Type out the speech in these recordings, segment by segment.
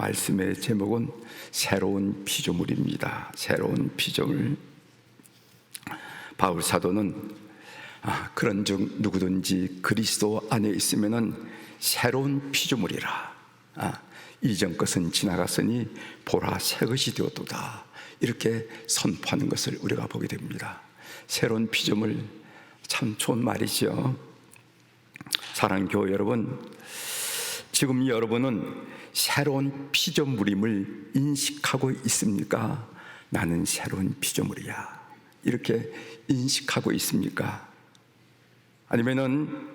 말씀의 제목은 새로운 피조물입니다. 새로운 피조물. 바울 사도는 그런즉 누구든지 그리스도 안에 있으면은 새로운 피조물이라. 이전 것은 지나갔으니 보라 새 것이 되었도다. 이렇게 선포하는 것을 우리가 보게 됩니다. 새로운 피조물, 참 좋은 말이죠. 사랑하는 교회 여러분, 지금 여러분은 새로운 피조물임을 인식하고 있습니까? 나는 새로운 피조물이야, 이렇게 인식하고 있습니까? 아니면은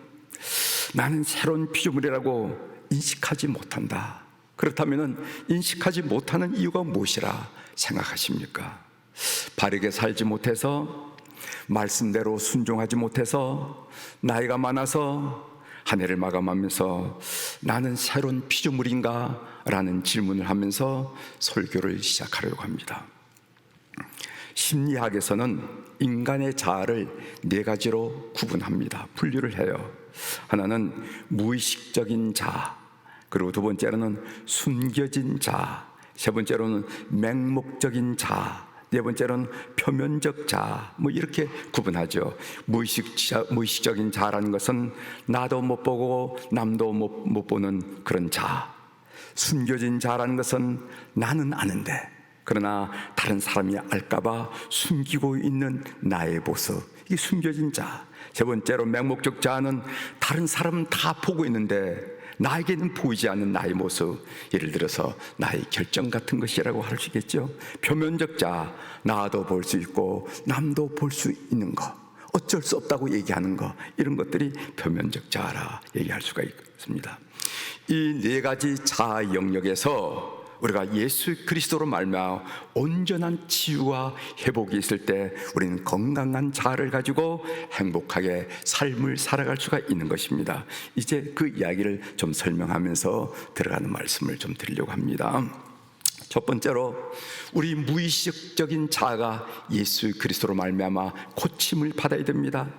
나는 새로운 피조물이라고 인식하지 못한다. 그렇다면 인식하지 못하는 이유가 무엇이라 생각하십니까? 바르게 살지 못해서, 말씀대로 순종하지 못해서, 나이가 많아서, 한 해를 마감하면서 나는 새로운 피조물인가? 라는 질문을 하면서 설교를 시작하려고 합니다. 심리학에서는 인간의 자아를 네 가지로 구분합니다. 분류를 해요. 하나는 무의식적인 자아, 그리고 두 번째로는 숨겨진 자아, 세 번째로는 맹목적인 자아, 네 번째로는 표면적 자아, 이렇게 구분하죠. 무의식적인 자아라는 것은 나도 못 보고 남도 못 보는 그런 자아. 숨겨진 자아라는 것은 나는 아는데 그러나 다른 사람이 알까봐 숨기고 있는 나의 모습, 이게 숨겨진 자아. 세 번째로 맹목적 자아는 다른 사람은 다 보고 있는데 나에게는 보이지 않는 나의 모습, 예를 들어서 나의 결정 같은 것이라고 할 수 있겠죠. 표면적 자아, 나도 볼 수 있고 남도 볼 수 있는 것, 어쩔 수 없다고 얘기하는 것, 이런 것들이 표면적 자아라 얘기할 수가 있습니다. 이 네 가지 자아 영역에서 우리가 예수 그리스도로 말미암아 온전한 치유와 회복이 있을 때 우리는 건강한 자아를 가지고 행복하게 삶을 살아갈 수가 있는 것입니다. 이제 그 이야기를 좀 설명하면서 들어가는 말씀을 좀 드리려고 합니다. 첫 번째로, 우리 무의식적인 자아가 예수 그리스도로 말미암아 고침을 받아야 됩니다.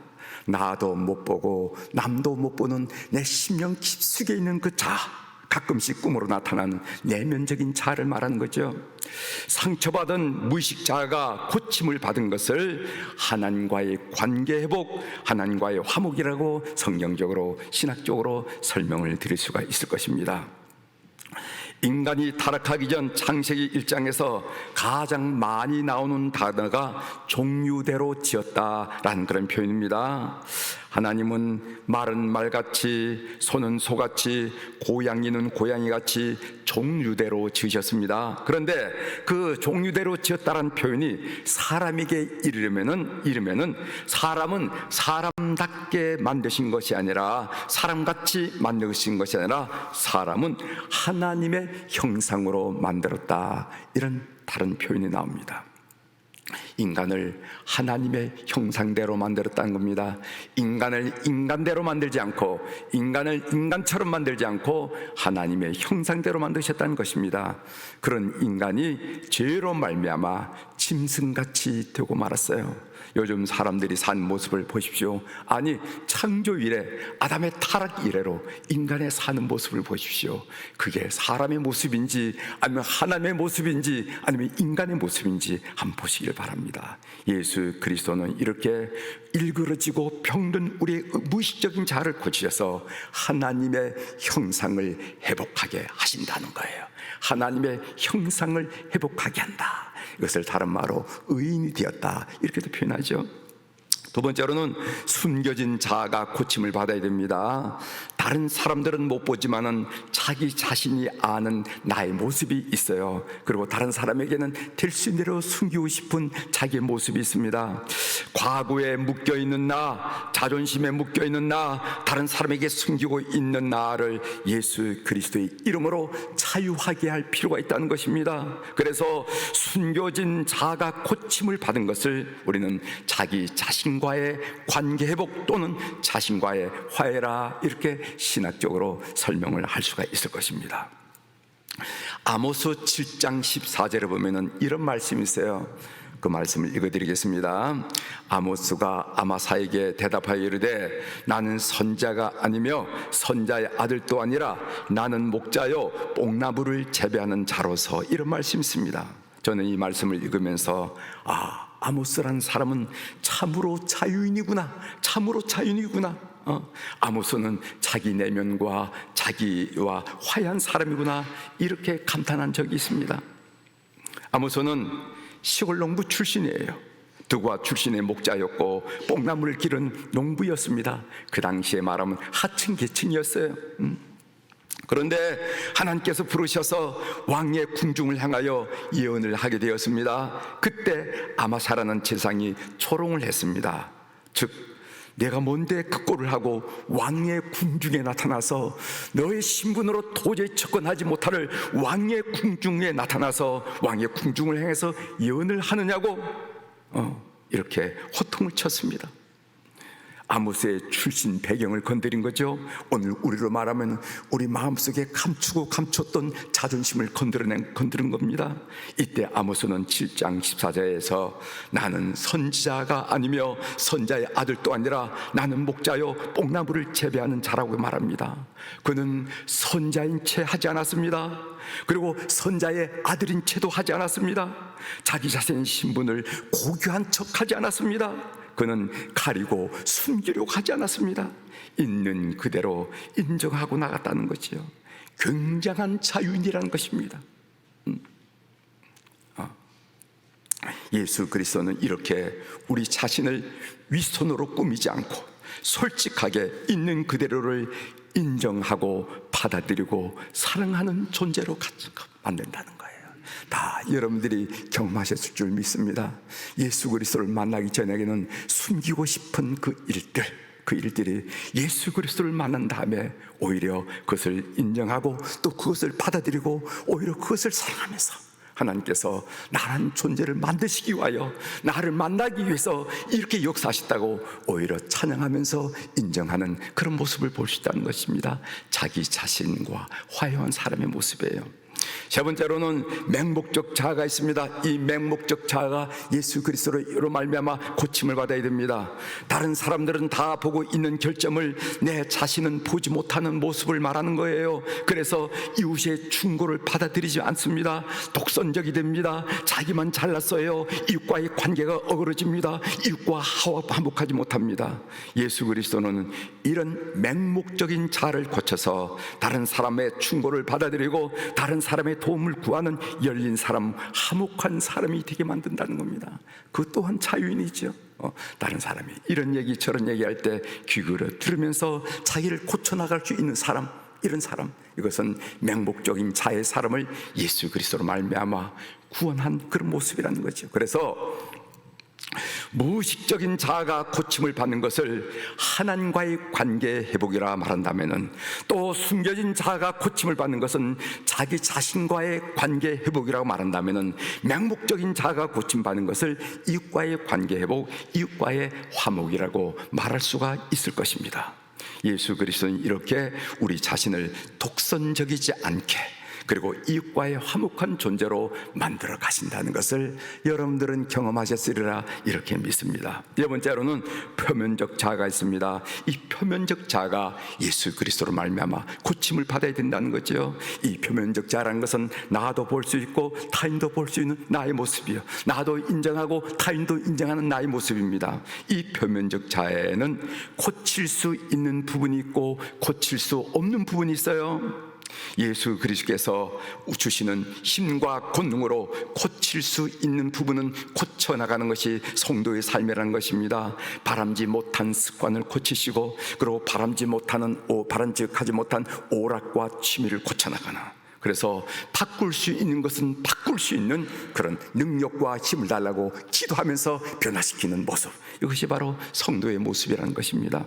나도 못 보고 남도 못 보는 내 심령 깊숙이 있는 그 자아, 가끔씩 꿈으로 나타나는 내면적인 자아를 말하는 거죠. 상처받은 무의식 자아가 고침을 받은 것을 하나님과의 관계 회복, 하나님과의 화목이라고 성경적으로, 신학적으로 설명을 드릴 수가 있을 것입니다. 인간이 타락하기 전 창세기 1장에서 가장 많이 나오는 단어가 종류대로 지었다라는 그런 표현입니다. 하나님은 말은 말같이, 소는 소같이, 고양이는 고양이같이 종류대로 지으셨습니다. 그런데 그 종류대로 지었다는 표현이 사람에게 이르면은 사람은 사람답게 만드신 것이 아니라, 사람같이 만드신 것이 아니라 사람은 하나님의 형상으로 만들었다, 이런 다른 표현이 나옵니다. 인간을 하나님의 형상대로 만들었다는 겁니다. 인간을 인간대로 만들지 않고, 인간을 인간처럼 만들지 않고 하나님의 형상대로 만드셨다는 것입니다. 그런 인간이 죄로 말미암아 짐승같이 되고 말았어요. 요즘 사람들이 산 모습을 보십시오. 아니, 창조 이래, 아담의 타락 이래로 인간의 사는 모습을 보십시오. 그게 사람의 모습인지 아니면 하나님의 모습인지 아니면 인간의 모습인지 한번 보시길 바랍니다. 예수 그리스도는 이렇게 일그러지고 병든 우리의 무의식적인 자아를 고치셔서 하나님의 형상을 회복하게 하신다는 거예요. 하나님의 형상을 회복하게 한다. 이것을 다른 말로 의인이 되었다, 이렇게도 표현하죠. 두 번째로는 숨겨진 자아가 고침을 받아야 됩니다. 다른 사람들은 못 보지만은 자기 자신이 아는 나의 모습이 있어요. 그리고 다른 사람에게는 될 수 있는 대로 숨기고 싶은 자기의 모습이 있습니다. 과거에 묶여있는 나, 자존심에 묶여있는 나, 다른 사람에게 숨기고 있는 나를 예수 그리스도의 이름으로 자유하게 할 필요가 있다는 것입니다. 그래서 숨겨진 자아가 고침을 받은 것을 우리는 자기 자신과의 관계 회복 또는 자신과의 화해라, 이렇게 신학적으로 설명을 할 수가 있을 것입니다. 아모스 7장 14절에 보면은 이런 말씀이 있어요. 그 말씀을 읽어드리겠습니다. 아모스가 아마사에게 대답하여 이르되 나는 선자가 아니며 선자의 아들도 아니라 나는 목자요 뽕나무를 재배하는 자로서, 이런 말씀이 있습니다. 저는 이 말씀을 읽으면서 아모스라는 사람은 참으로 자유인이구나, 참으로 자유인이구나. 아모스는 자기 내면과 자기와 화해한 사람이구나, 이렇게 감탄한 적이 있습니다. 아모스는 시골 농부 출신이에요. 두과 출신의 목자였고 뽕나무를 기른 농부였습니다. 그 당시에 말하면 하층 계층이었어요. 그런데 하나님께서 부르셔서 왕의 궁중을 향하여 예언을 하게 되었습니다. 그때 아마사라는 제상이 초롱을 했습니다. 즉, 내가 뭔데 그 꼴을 하고 왕의 궁중에 나타나서 너의 신분으로 도저히 접근하지 못할 왕의 궁중에 나타나서 왕의 궁중을 향해서 예언을 하느냐고 이렇게 호통을 쳤습니다. 아모스의 출신 배경을 건드린 거죠. 오늘 우리로 말하면 우리 마음속에 감추고 감췄던 자존심을 건드린 겁니다. 이때 아모스는 7장 14절에서 나는 선지자가 아니며 선자의 아들도 아니라 나는 목자요 뽕나무를 재배하는 자라고 말합니다. 그는 선자인 채 하지 않았습니다. 그리고 선자의 아들인 채도 하지 않았습니다. 자기 자신의 신분을 고귀한 척 하지 않았습니다. 그는 가리고 숨기려고 하지 않았습니다. 있는 그대로 인정하고 나갔다는 거지요. 굉장한 자유인이라는 것입니다. 예수 그리스도는 이렇게 우리 자신을 윗손으로 꾸미지 않고 솔직하게 있는 그대로를 인정하고 받아들이고 사랑하는 존재로 만든다는 거예요. 다 여러분들이 경험하셨을 줄 믿습니다. 예수 그리스도를 만나기 전에는 숨기고 싶은 그 일들이 예수 그리스도를 만난 다음에 오히려 그것을 인정하고 또 그것을 받아들이고 오히려 그것을 사랑하면서 하나님께서 나라는 존재를 만드시기 위하여 나를 만나기 위해서 이렇게 역사하셨다고 오히려 찬양하면서 인정하는 그런 모습을 볼 수 있다는 것입니다. 자기 자신과 화해한 사람의 모습이에요. 세 번째로는 맹목적 자아가 있습니다. 이 맹목적 자아가 예수 그리스도로 말미암아 고침을 받아야 됩니다. 다른 사람들은 다 보고 있는 결점을 내 자신은 보지 못하는 모습을 말하는 거예요. 그래서 이웃의 충고를 받아들이지 않습니다. 독선적이 됩니다. 자기만 잘났어요. 이웃과의 관계가 어그러집니다. 이웃과 화목하지 못합니다. 예수 그리스도는 이런 맹목적인 자아를 고쳐서 다른 사람의 충고를 받아들이고 다른 사람의 도움을 구하는 열린 사람, 화목한 사람이 되게 만든다는 겁니다. 그 또한 자유인이죠. 다른 사람이 이런 얘기 저런 얘기할 때 귀 기울여 들으면서 자기를 고쳐나갈 수 있는 사람, 이런 사람, 이것은 맹목적인 자의 사람을 예수 그리스도로 말미암아 구원한 그런 모습이라는 거죠. 그래서 무의식적인 자아가 고침을 받는 것을 하나님과의 관계 회복이라 말한다면은, 또 숨겨진 자아가 고침을 받는 것은 자기 자신과의 관계 회복이라고 말한다면은, 맹목적인 자아가 고침받는 것을 이웃과의 관계 회복, 이웃과의 화목이라고 말할 수가 있을 것입니다. 예수 그리스도는 이렇게 우리 자신을 독선적이지 않게 그리고 이웃과의 화목한 존재로 만들어 가신다는 것을 여러분들은 경험하셨으리라 이렇게 믿습니다. 네 번째로는 표면적 자아가 있습니다. 이 표면적 자아가 예수 그리스도로 말미암아 고침을 받아야 된다는 거죠. 이 표면적 자아라는 것은 나도 볼 수 있고 타인도 볼 수 있는 나의 모습이요, 나도 인정하고 타인도 인정하는 나의 모습입니다. 이 표면적 자아에는 고칠 수 있는 부분이 있고 고칠 수 없는 부분이 있어요. 예수 그리스도께서 주시는 힘과 권능으로 고칠 수 있는 부분은 고쳐나가는 것이 성도의 삶이라는 것입니다. 바람지 못한 습관을 고치시고 그리고 바람직하지 못한 오락과 취미를 고쳐나가는, 그래서 바꿀 수 있는 것은 바꿀 수 있는 그런 능력과 힘을 달라고 기도하면서 변화시키는 모습, 이것이 바로 성도의 모습이라는 것입니다.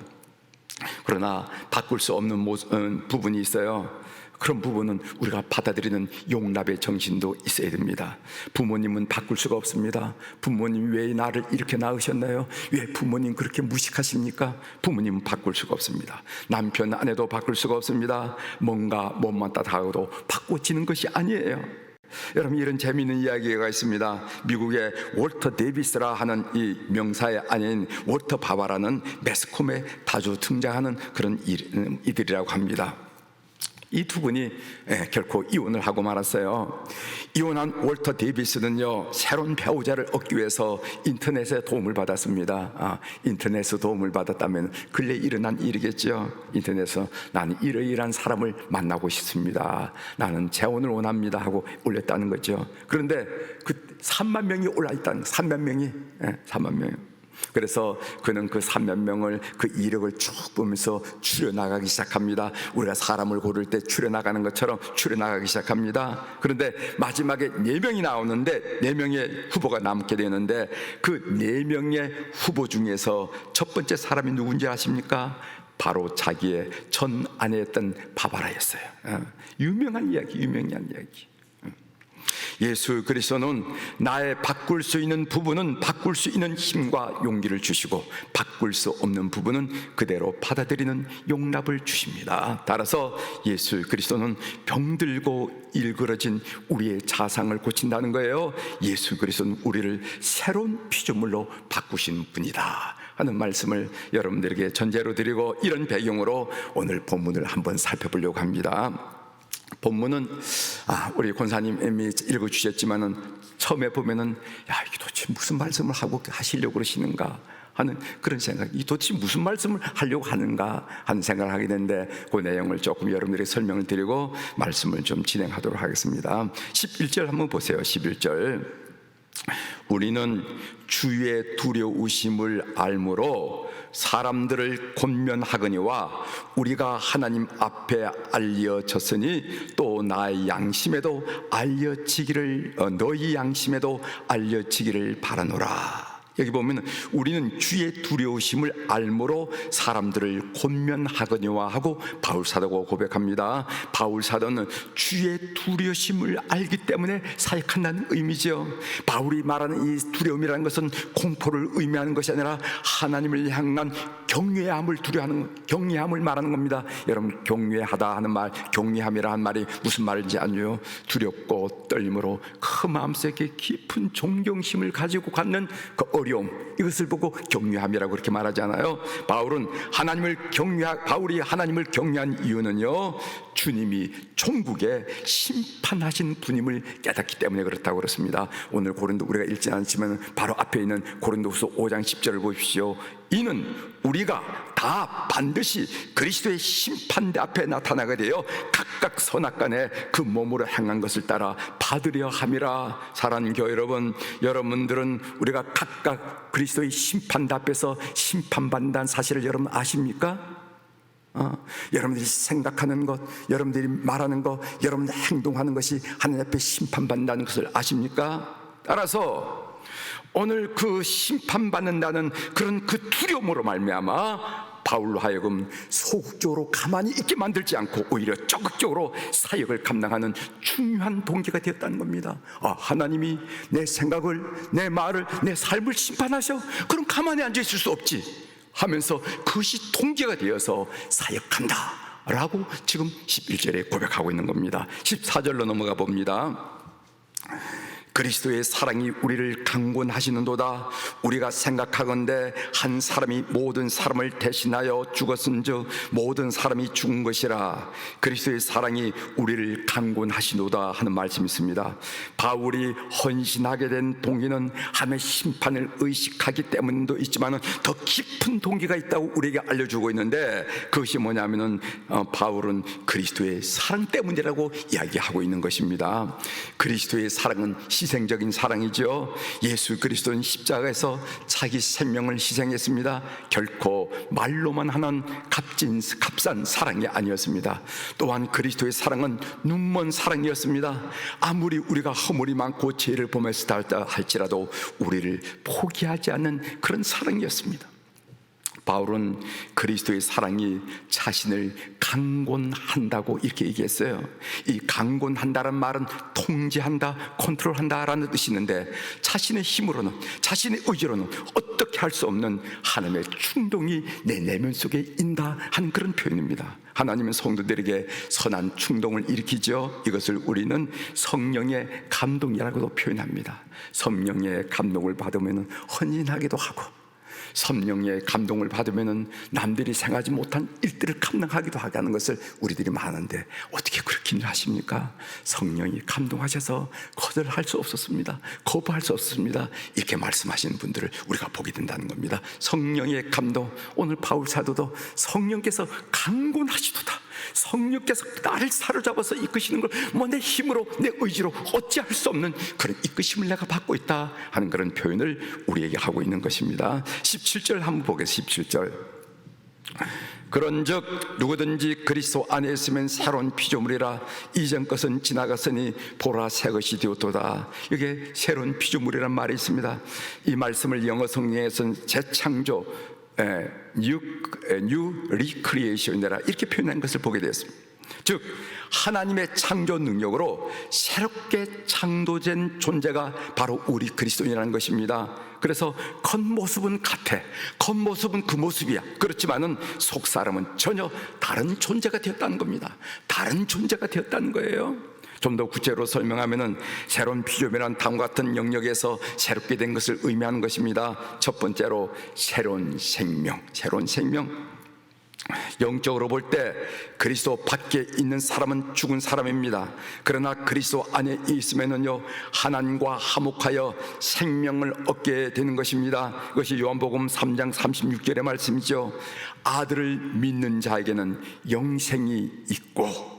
그러나 바꿀 수 없는 부분이 있어요. 그런 부분은 우리가 받아들이는 용납의 정신도 있어야 됩니다. 부모님은 바꿀 수가 없습니다. 부모님 왜 나를 이렇게 낳으셨나요? 왜 부모님 그렇게 무식하십니까? 부모님은 바꿀 수가 없습니다. 남편 아내도 바꿀 수가 없습니다. 뭔가 못만 따다가도 바꿔지는 것이 아니에요. 여러분, 이런 재미있는 이야기가 있습니다. 미국의 월터 데이비스라 하는 이 명사의 아닌 월터 바바라는 매스컴에 자주 등장하는 그런 이들이라고 합니다. 이 두 분이 결코 이혼을 하고 말았어요. 이혼한 월터 데이비스는요, 새로운 배우자를 얻기 위해서 인터넷에 도움을 받았습니다. 인터넷에 도움을 받았다면 근래 일어난 일이겠죠. 인터넷에서 나는 이러이러한 사람을 만나고 싶습니다, 나는 재혼을 원합니다 하고 올렸다는 거죠. 그런데 그 3만 명이 올라있다는, 3만 명이 3만 명. 그래서 그는 그 3만 명을, 그 이력을 쭉 보면서 추려나가기 시작합니다. 우리가 사람을 고를 때 추려나가는 것처럼 추려나가기 시작합니다. 그런데 마지막에 4명이 나오는데 4명의 후보가 남게 되는데, 그 4명의 후보 중에서 첫 번째 사람이 누군지 아십니까? 바로 자기의 전 아내였던 바바라였어요. 유명한 이야기. 예수 그리스도는 나의 바꿀 수 있는 부분은 바꿀 수 있는 힘과 용기를 주시고, 바꿀 수 없는 부분은 그대로 받아들이는 용납을 주십니다. 따라서 예수 그리스도는 병들고 일그러진 우리의 자상을 고친다는 거예요. 예수 그리스도는 우리를 새로운 피조물로 바꾸신 분이다 하는 말씀을 여러분들에게 전제로 드리고, 이런 배경으로 오늘 본문을 한번 살펴보려고 합니다. 본문은 우리 권사님이 읽어주셨지만은 처음에 보면은 이게 도대체 무슨 말씀을 하고 하시려고 그러시는가 하는 그런 생각이, 도대체 무슨 말씀을 하려고 하는가 하는 생각을 하게 되는데, 그 내용을 조금 여러분들에게 설명을 드리고 말씀을 좀 진행하도록 하겠습니다. 11절 한번 보세요. 11절. 우리는 주의 두려우심을 알므로 사람들을 권면하거니와 우리가 하나님 앞에 알려졌으니 또 나의 양심에도 알려지기를, 너희 양심에도 알려지기를 바라노라. 여기 보면 우리는 주의 두려우심을 알므로 사람들을 권면하거니와 하고 바울 사도가 고백합니다. 바울 사도는 주의 두려우심을 알기 때문에 사역한다는 의미죠. 바울이 말하는 이 두려움이라는 것은 공포를 의미하는 것이 아니라 하나님을 향한 경외함을 경외함을 말하는 겁니다. 여러분, 경외하다 하는 말, 경외함이라 하는 말이 무슨 말인지 아니요? 두렵고 떨림으로 그 마음속에 깊은 존경심을 가지고 갖는 그 어려움, 이것을 보고 경외함이라고 그렇게 말하잖아요. 바울이 하나님을 경외한 이유는요, 주님이 종국에 심판하신 분임을 깨닫기 때문에 그렇다고 그렇습니다. 오늘 고린도 우리가 읽지 않지만 바로 앞에 있는 고린도후서 5장 10절을 보십시오. 이는 우리가 다 반드시 그리스도의 심판대 앞에 나타나게 되어 각각 선악간에 그 몸으로 행한 것을 따라 받으려 함이라. 사랑하는 교회 여러분, 여러분들은 우리가 각각 그리스도의 심판대 앞에서 심판받는다는 사실을 여러분 아십니까? 여러분들이 생각하는 것, 여러분들이 말하는 것, 여러분들이 행동하는 것이 하나님 앞에 심판받는다는 것을 아십니까? 따라서 오늘 그 심판받는다는 그런 그 두려움으로 말미암아 바울로 하여금 소극적으로 가만히 있게 만들지 않고 오히려 적극적으로 사역을 감당하는 중요한 동기가 되었다는 겁니다. 하나님이 내 생각을, 내 말을, 내 삶을 심판하셔? 그럼 가만히 앉아 있을 수 없지 하면서 그것이 동기가 되어서 사역한다 라고 지금 11절에 고백하고 있는 겁니다. 14절로 넘어가 봅니다. 그리스도의 사랑이 우리를 강권하시는도다. 우리가 생각하건대 한 사람이 모든 사람을 대신하여 죽었은즉 모든 사람이 죽은 것이라. 그리스도의 사랑이 우리를 강권하시노다 하는 말씀이 있습니다. 바울이 헌신하게 된 동기는 하나님의 심판을 의식하기 때문도 있지만 더 깊은 동기가 있다고 우리에게 알려주고 있는데, 그것이 뭐냐면은 바울은 그리스도의 사랑 때문이라고 이야기하고 있는 것입니다. 그리스도의 사랑은 희생적인 사랑이죠. 예수 그리스도는 십자가에서 자기 생명을 희생했습니다. 결코 말로만 하는 값싼 사랑이 아니었습니다. 또한 그리스도의 사랑은 눈먼 사랑이었습니다. 아무리 우리가 허물이 많고 죄를 범했다 할지라도 우리를 포기하지 않는 그런 사랑이었습니다. 바울은 그리스도의 사랑이 자신을 강권한다고 이렇게 얘기했어요. 이 강권한다는 말은 통제한다, 컨트롤한다라는 뜻이 있는데, 자신의 힘으로는, 자신의 의지로는 어떻게 할 수 없는 하나님의 충동이 내 내면 속에 있다 하는 그런 표현입니다. 하나님은 성도들에게 선한 충동을 일으키죠. 이것을 우리는 성령의 감동이라고도 표현합니다. 성령의 감동을 받으면 헌신하기도 하고, 성령의 감동을 받으면 남들이 생각하지 못한 일들을 감당하기도 하게 하는 것을 우리들이 많은데, 어떻게 그렇게 하십니까? 성령이 감동하셔서 거절할 수 없었습니다. 거부할 수 없습니다. 이렇게 말씀하시는 분들을 우리가 보게 된다는 겁니다. 성령의 감동, 오늘 바울 사도도 성령께서 강권하시도다, 성령께서 나를 사로잡아서 이끄시는 걸 뭐 내 힘으로, 내 의지로 어찌할 수 없는 그런 이끄심을 내가 받고 있다 하는 그런 표현을 우리에게 하고 있는 것입니다. 17절 한번 보겠습니다. 17절. 그런즉 누구든지 그리스도 안에 있으면 새로운 피조물이라, 이전 것은 지나갔으니 보라 새 것이 되었도다. 이게 새로운 피조물이란 말이 있습니다. 이 말씀을 영어 성경에서는 재창조, new recreation이라 이렇게 표현한 것을 보게 되었습니다. 즉 하나님의 창조 능력으로 새롭게 창조된 존재가 바로 우리 그리스도인이라는 것입니다. 그래서 겉모습은 같아, 겉모습은 그 모습이야. 그렇지만은 속사람은 전혀 다른 존재가 되었다는 겁니다. 다른 존재가 되었다는 거예요. 좀 더 구체로 설명하면은 새로운 피조물이란 다음과 같은 영역에서 새롭게 된 것을 의미하는 것입니다. 첫 번째로 새로운 생명, 새로운 생명. 영적으로 볼 때 그리스도 밖에 있는 사람은 죽은 사람입니다. 그러나 그리스도 안에 있으면은요, 하나님과 화목하여 생명을 얻게 되는 것입니다. 이것이 요한복음 3장 36절의 말씀이죠. 아들을 믿는 자에게는 영생이 있고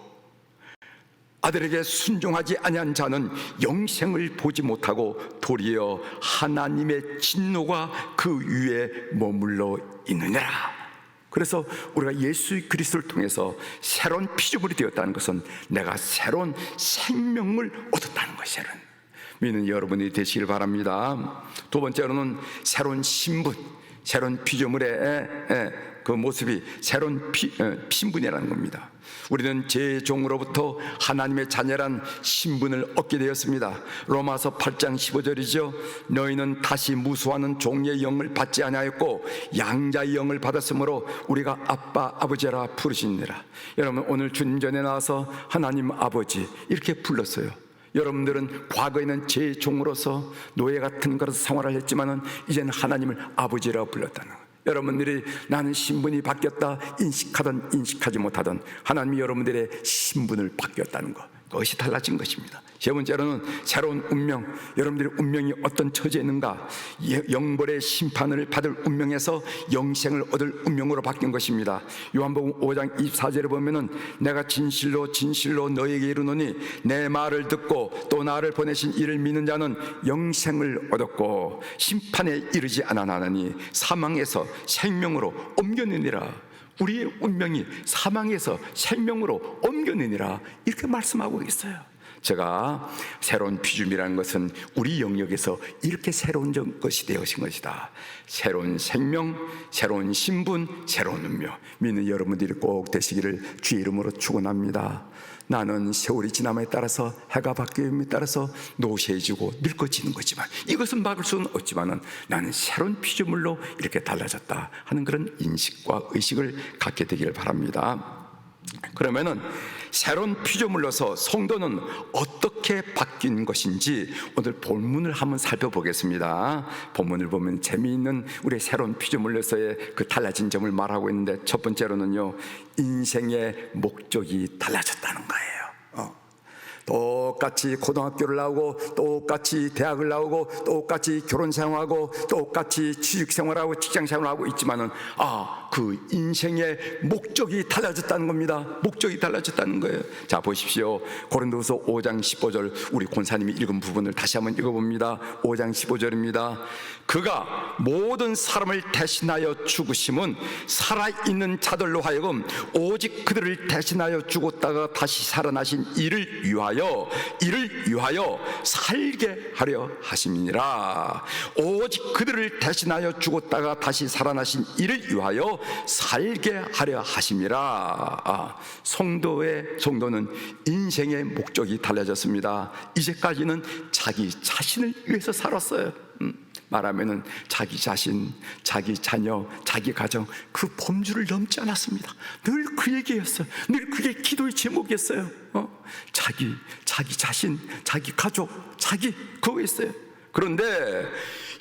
아들에게 순종하지 아니한 자는 영생을 보지 못하고 도리어 하나님의 진노가 그 위에 머물러 있느니라. 그래서 우리가 예수 그리스도를 통해서 새로운 피조물이 되었다는 것은 내가 새로운 생명을 얻었다는 것이라는 믿는 여러분이 되시길 바랍니다. 두 번째로는 새로운 신분, 새로운 피조물의 그 모습이 새로운 신분이라는 겁니다. 우리는 제 종으로부터 하나님의 자녀란 신분을 얻게 되었습니다. 로마서 8장 15절이죠. 너희는 다시 무수하는 종의 영을 받지 아니하였고 양자의 영을 받았으므로 우리가 아빠 아버지라 부르시니라. 여러분, 오늘 주님 전에 나와서 하나님 아버지 이렇게 불렀어요. 여러분들은 과거에는 제 종으로서 노예 같은 것으로 생활을 했지만은 이제는 하나님을 아버지라고 불렀다는 거예요. 여러분들이 나는 신분이 바뀌었다 인식하든 인식하지 못하든 하나님이 여러분들의 신분을 바뀌었다는 것, 그것이 달라진 것입니다. 세 번째로는 새로운 운명, 여러분들의 운명이 어떤 처지에 있는가, 영벌의 심판을 받을 운명에서 영생을 얻을 운명으로 바뀐 것입니다. 요한복음 5장 24절에 보면은 내가 진실로 진실로 너에게 이르노니 내 말을 듣고 또 나를 보내신 이를 믿는 자는 영생을 얻었고 심판에 이르지 아니하나니 사망에서 생명으로 옮겨내니라. 우리의 운명이 사망에서 생명으로 옮겨내니라, 이렇게 말씀하고 있어요. 제가 새로운 피조물이라는 것은 우리 영역에서 이렇게 새로운 것이 되어진 것이다. 새로운 생명, 새로운 신분, 새로운 운명, 믿는 여러분들이 꼭 되시기를 주의 이름으로 축원합니다. 나는 세월이 지남에 따라서 해가 바뀌음에 따라서 노쇠해지고 늙어지는 거지만 이것은 막을 수는 없지만은 나는 새로운 피조물로 이렇게 달라졌다 하는 그런 인식과 의식을 갖게 되기를 바랍니다. 그러면은 새로운 피조물로서 성도는 어떻게 바뀐 것인지 오늘 본문을 한번 살펴보겠습니다. 본문을 보면 재미있는 우리 새로운 피조물로서의 그 달라진 점을 말하고 있는데, 첫 번째로는요, 인생의 목적이 달라졌다는 거예요. 똑같이 고등학교를 나오고 똑같이 대학을 나오고 똑같이 결혼 생활하고 똑같이 취직 생활하고 직장 생활하고 있지만은 그 인생의 목적이 달라졌다는 겁니다. 목적이 달라졌다는 거예요. 자, 보십시오. 고린도후서 5장 15절, 우리 권사님이 읽은 부분을 다시 한번 읽어봅니다. 5장 15절입니다. 그가 모든 사람을 대신하여 죽으심은 살아있는 자들로 하여금 오직 그들을 대신하여 죽었다가 다시 살아나신 이를 위하여 살게 하려 하심이니라. 오직 그들을 대신하여 죽었다가 다시 살아나신 이를 위하여 살게 하려 하심이라. 성도는 인생의 목적이 달라졌습니다. 이제까지는 자기 자신을 위해서 살았어요. 말하면은 자기 자신, 자기 자녀, 자기 가정, 그 범주를 넘지 않았습니다. 늘 그 얘기였어요. 늘 그게 기도의 제목이었어요. 자기 자신, 자기 가족, 자기 그거였어요. 그런데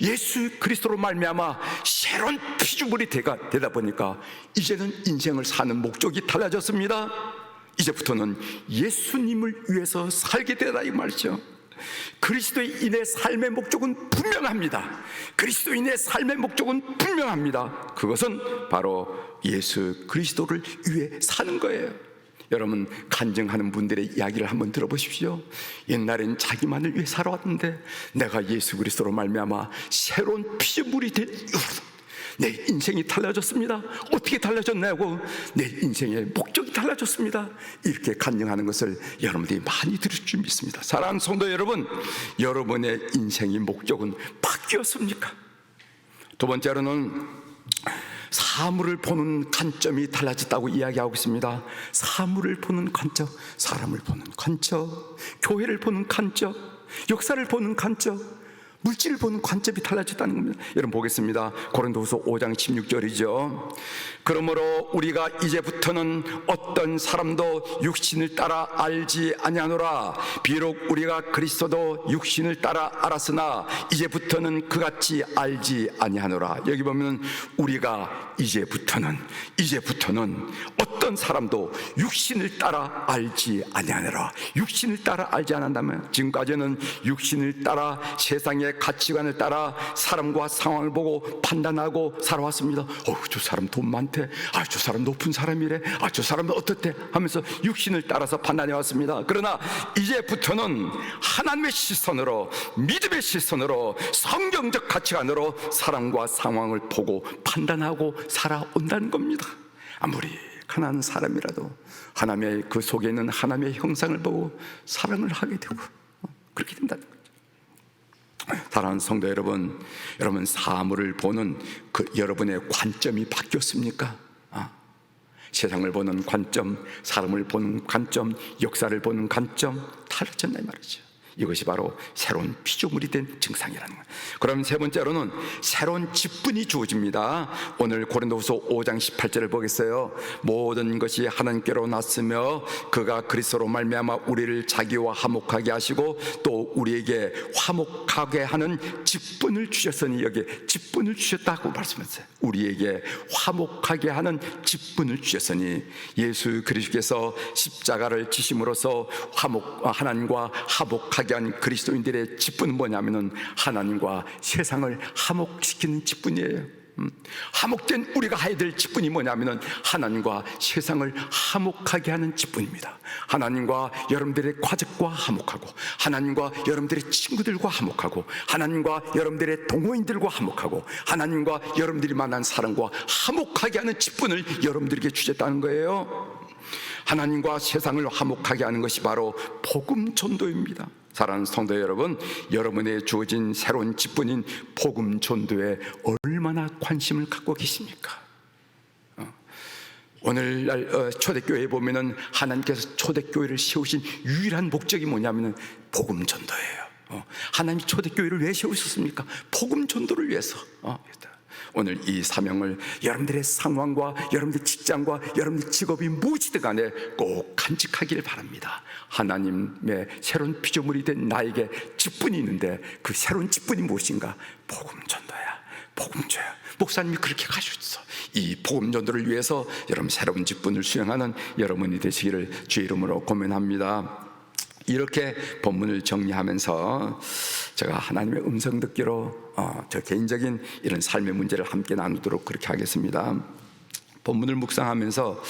예수 그리스도로 말미암아 새로운 피조물이 되다 보니까 이제는 인생을 사는 목적이 달라졌습니다. 이제부터는 예수님을 위해서 살게 되다 이 말이죠. 그리스도인의 삶의 목적은 분명합니다. 그리스도인의 삶의 목적은 분명합니다. 그것은 바로 예수 그리스도를 위해 사는 거예요. 여러분, 간증하는 분들의 이야기를 한번 들어보십시오. 옛날엔 자기만을 위해 살아왔는데 내가 예수 그리스도로 말미암아 새로운 피조물이 된 이후로 내 인생이 달라졌습니다. 어떻게 달라졌냐고, 내 인생의 목적이 달라졌습니다. 이렇게 간증하는 것을 여러분들이 많이 들을 줄 믿습니다. 사랑하는 성도 여러분, 여러분의 인생의 목적은 바뀌었습니까? 두 번째로는 사물을 보는 관점이 달라졌다고 이야기하고 있습니다. 사물을 보는 관점, 사람을 보는 관점, 교회를 보는 관점, 역사를 보는 관점, 물질을 보는 관점이 달라졌다는 겁니다. 여러분 보겠습니다. 고린도후서 5장 16절이죠. 그러므로 우리가 이제부터는 어떤 사람도 육신을 따라 알지 아니하노라. 비록 우리가 그리스도도 육신을 따라 알았으나 이제부터는 그같이 알지 아니하노라. 여기 보면 우리가 이제부터는 어떤 사람도 육신을 따라 알지 아니하노라. 육신을 따라 알지 않았다면, 지금까지는 육신을 따라 세상의 가치관을 따라 사람과 상황을 보고 판단하고 살아왔습니다. 저 사람 돈 많대, 저 사람 높은 사람이래, 저 사람은 어떻대 하면서 육신을 따라서 판단해 왔습니다. 그러나 이제부터는 하나님의 시선으로, 믿음의 시선으로, 성경적 가치관으로 사람과 상황을 보고 판단하고 살아온다는 겁니다. 아무리 가난한 사람이라도 하나님의 그 속에 있는 하나님의 형상을 보고 사랑을 하게 되고 그렇게 된다는 거죠. 사랑하는 성도 여러분, 사물을 보는 그 여러분의 관점이 바뀌었습니까? 세상을 보는 관점, 사람을 보는 관점, 역사를 보는 관점 달라졌나 말이죠. 이것이 바로 새로운 피조물이 된 증상이라는 거예요. 그럼 세 번째로는 새로운 직분이 주어집니다. 오늘 고린도후서 5장 18절을 보겠어요. 모든 것이 하나님께로 났으며 그가 그리스도로 말미암아 우리를 자기와 화목하게 하시고 또 우리에게 화목하게 하는 직분을 주셨으니, 여기에 직분을 주셨다고 말씀했어요. 우리에게 화목하게 하는 직분을 주셨으니, 예수 그리스도께서 십자가를 지심으로써 하나님과 화목하게 한 그리스도인들의 직분은 뭐냐면은 하나님과 세상을 화목시키는 직분이에요. 화목된 우리가 해야 될 직분이 뭐냐면은 하나님과 세상을 화목하게 하는 직분입니다. 하나님과 여러분들의 가족과 화목하고, 하나님과 여러분들의 친구들과 화목하고, 하나님과 여러분들의 동호인들과 화목하고, 하나님과 여러분들이 만난 사람과 화목하게 하는 직분을 여러분들에게 주셨다는 거예요. 하나님과 세상을 화목하게 하는 것이 바로 복음 전도입니다. 사랑하는 성도 여러분, 여러분의 주어진 새로운 직분인 복음 전도에 얼마나 관심을 갖고 계십니까? 오늘날 초대교회에 보면은 하나님께서 초대교회를 세우신 유일한 목적이 뭐냐면은 복음 전도예요. 하나님이 초대교회를 왜 세우셨습니까? 복음 전도를 위해서. 오늘 이 사명을 여러분들의 상황과 여러분들 직장과 여러분들 직업이 무엇이든 간에 꼭 간직하기를 바랍니다. 하나님의 새로운 피조물이 된 나에게 직분이 있는데 그 새로운 직분이 무엇인가? 복음 전도야, 복음 줘야. 목사님이 그렇게 가르쳤어. 이 복음 전도를 위해서 여러분 새로운 직분을 수행하는 여러분이 되시기를 주의 이름으로 고면합니다. 이렇게 본문을 정리하면서 제가 하나님의 음성 듣기로 저 개인적인 이런 삶의 문제를 함께 나누도록 그렇게 하겠습니다. 본문을 묵상하면서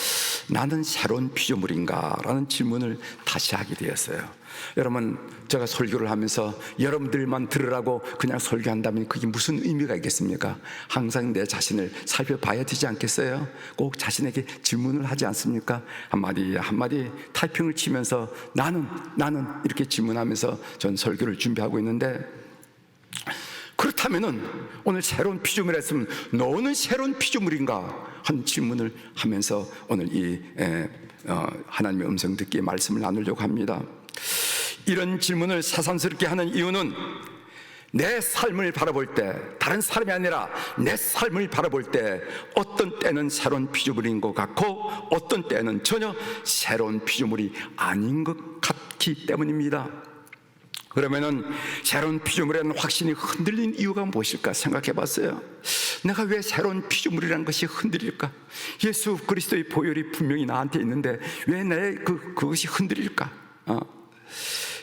나는 새로운 피조물인가? 라는 질문을 다시 하게 되었어요. 여러분, 제가 설교를 하면서 여러분들만 들으라고 그냥 설교한다면 그게 무슨 의미가 있겠습니까? 항상 내 자신을 살펴봐야 되지 않겠어요? 꼭 자신에게 질문을 하지 않습니까? 한마디 한마디 타이핑을 치면서 나는 이렇게 질문하면서 전 설교를 준비하고 있는데, 그렇다면은 오늘 새로운 피조물이 했으면 너는 새로운 피조물인가? 한 질문을 하면서 오늘 이 하나님의 음성 듣기의 말씀을 나누려고 합니다. 이런 질문을 새삼스럽게 하는 이유는 내 삶을 바라볼 때, 다른 사람이 아니라 내 삶을 바라볼 때 어떤 때는 새로운 피조물인 것 같고 어떤 때는 전혀 새로운 피조물이 아닌 것 같기 때문입니다. 그러면은 새로운 피조물이라는 확신이 흔들린 이유가 무엇일까 생각해 봤어요. 내가 왜 새로운 피조물이라는 것이 흔들릴까? 예수 그리스도의 보혈이 분명히 나한테 있는데 왜 그것이 흔들릴까?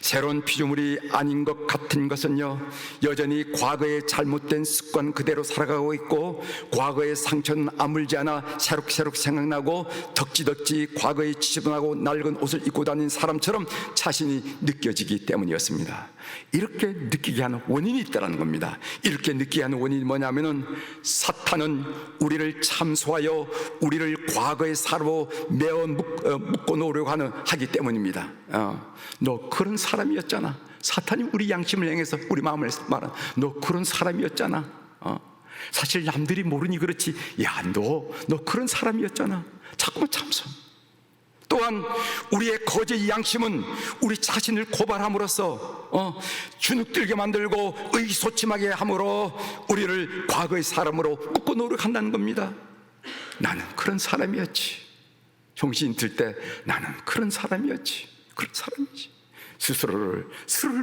새로운 피조물이 아닌 것 같은 것은요, 여전히 과거의 잘못된 습관 그대로 살아가고 있고, 과거의 상처는 아물지 않아 새록새록 생각나고, 덕지덕지 과거에 지저분하고 낡은 옷을 입고 다닌 사람처럼 자신이 느껴지기 때문이었습니다. 이렇게 느끼게 하는 원인이 있다는 겁니다. 이렇게 느끼게 하는 원인이 뭐냐면은, 사탄은 우리를 참소하여 우리를 과거의 사로 메어 묶어 놓으려고 하기 때문입니다. 너 그런 사람이었잖아. 사탄이 우리 양심을 향해서 우리 마음을 말한, 너 그런 사람이었잖아. 사실 남들이 모르니 그렇지, 야, 너 그런 사람이었잖아. 자꾸만 참소. 또한 우리의 거짓 양심은 우리 자신을 고발함으로써 주눅들게 만들고 의기소침하게 함으로 우리를 과거의 사람으로 묶어 놓으려고 한다는 겁니다. 나는 그런 사람이었지. 정신 들 때 나는 그런 사람이었지. 그런 사람이지. 스스로를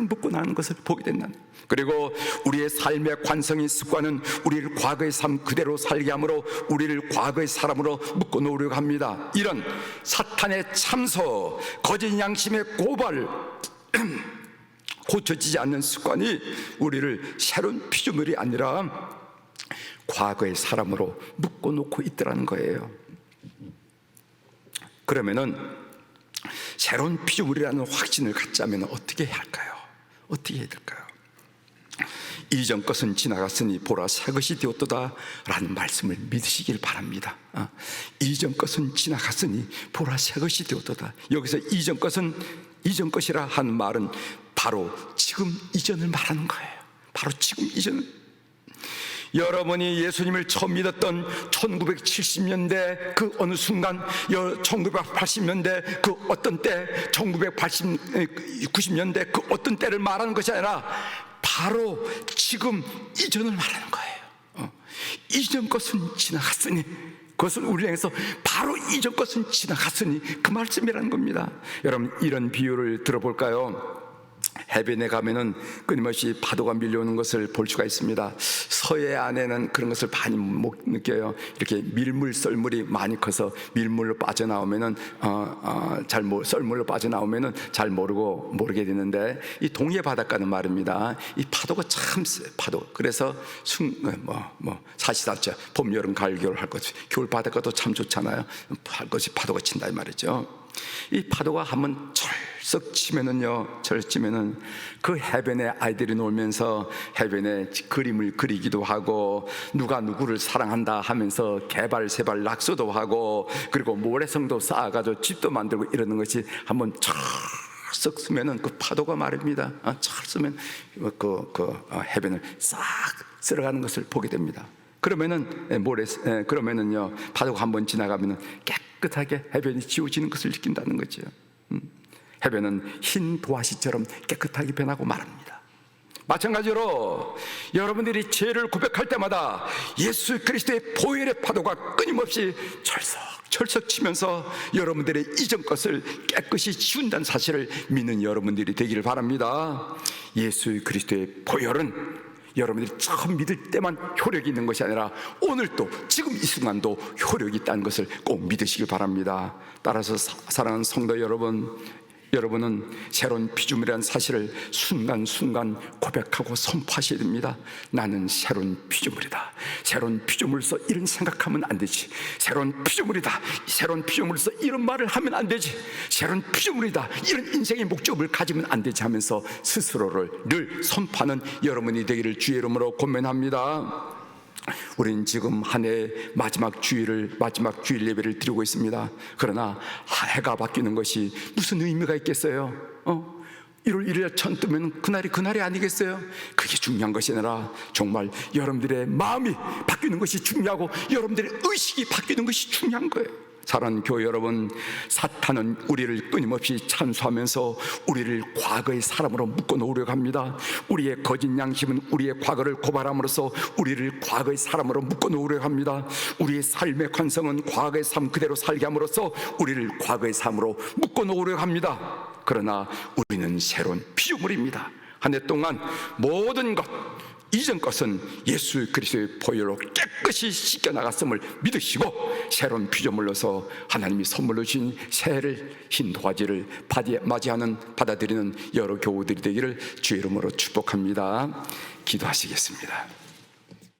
묶고 나는 것을 보게 된다는. 그리고 우리의 삶의 관성인 습관은 우리를 과거의 삶 그대로 살게 하므로 우리를 과거의 사람으로 묶어 놓으려고 합니다. 이런 사탄의 참소, 거짓 양심의 고발, 고쳐지지 않는 습관이 우리를 새로운 피조물이 아니라 과거의 사람으로 묶어 놓고 있더라는 거예요. 그러면은 새로운 피조물이라는 확신을 갖자면 어떻게 해야 할까요? 어떻게 해야 될까요? 이전 것은 지나갔으니 보라 새 것이 되었도다 라는 말씀을 믿으시길 바랍니다. 이전 것은 지나갔으니 보라 새 것이 되었도다. 여기서 이전 것이라 하는 말은 바로 지금 이전을 말하는 거예요. 바로 지금 이전을. 여러분이 예수님을 처음 믿었던 1970년대 그 어느 순간, 1980년대 그 어떤 때, 1990년대 그 어떤 때를 말하는 것이 아니라 바로 지금 이전을 말하는 거예요. 이전 것은 지나갔으니, 그것은 우리 향해서 바로 이전 것은 지나갔으니 그 말씀이라는 겁니다. 여러분, 이런 비유를 들어볼까요? 해변에 가면은 끊임없이 파도가 밀려오는 것을 볼 수가 있습니다. 서해 안에는 그런 것을 많이 못 느껴요. 이렇게 밀물, 썰물이 많이 커서 밀물로 빠져나오면은 썰물로 빠져나오면은 잘 모르게 되는데, 이 동해 바닷가는 말입니다. 이 파도가 참 세요. 파도. 그래서 사시사철 봄, 여름, 가을, 겨울 할 것이, 겨울 바닷가도 참 좋잖아요. 할 것이 파도가 친다 이 말이죠. 이 파도가 한번 철썩 치면은요, 그 해변에 아이들이 놀면서 해변에 그림을 그리기도 하고, 누가 누구를 사랑한다 하면서 개발세발 낙서도 하고, 그리고 모래성도 쌓아가지고 집도 만들고 이러는 것이 한번 철썩 쓰면은 그 파도가 말입니다. 철 쓰면 해변을 싹 쓸어가는 것을 보게 됩니다. 그러면은요, 파도가 한번 지나가면은 깨끗하게 해변이 지워지는 것을 느낀다는 거죠. 해변은 흰 도화시처럼 깨끗하게 변하고 말합니다. 마찬가지로 여러분들이 죄를 고백할 때마다 예수 그리스도의 보혈의 파도가 끊임없이 철썩 치면서 여러분들의 이전 것을 깨끗이 지운다는 사실을 믿는 여러분들이 되기를 바랍니다. 예수 그리스도의 보혈은 여러분들이 처음 믿을 때만 효력이 있는 것이 아니라 오늘도 지금 이 순간도 효력이 있다는 것을 꼭 믿으시길 바랍니다. 따라서 사랑하는 성도 여러분, 여러분은 새로운 피조물이라는 사실을 순간순간 고백하고 선포하셔야 됩니다. 나는 새로운 피조물이다. 새로운 피조물로서 이런 생각하면 안 되지. 새로운 피조물이다. 새로운 피조물로서 이런 말을 하면 안 되지. 새로운 피조물이다. 이런 인생의 목적을 가지면 안 되지 하면서 스스로를 늘 선포하는 여러분이 되기를 주의 이름으로 권면합니다. 우리는 지금 한 해의 마지막 주일 예배를 드리고 있습니다. 그러나 해가 바뀌는 것이 무슨 의미가 있겠어요? 1월 1일 천 뜨면 그날이 아니겠어요? 그게 중요한 것이 아니라 정말 여러분들의 마음이 바뀌는 것이 중요하고 여러분들의 의식이 바뀌는 것이 중요한 거예요. 사랑하는 교회 여러분, 사탄은 우리를 끊임없이 찬수하면서 우리를 과거의 사람으로 묶어놓으려고 합니다. 우리의 거짓 양심은 우리의 과거를 고발함으로써 우리를 과거의 사람으로 묶어놓으려고 합니다. 우리의 삶의 관성은 과거의 삶 그대로 살게 함으로써 우리를 과거의 삶으로 묶어놓으려고 합니다. 그러나 우리는 새로운 피조물입니다. 한 해 동안 모든 것, 이전 것은 예수 그리스도의 보혈로 깨끗이 씻겨나갔음을 믿으시고 새로운 피조물로서 하나님이 선물로 주신 새해를 흰 도화지를 받아들이는 여러 교우들이 되기를 주의 이름으로 축복합니다. 기도하시겠습니다.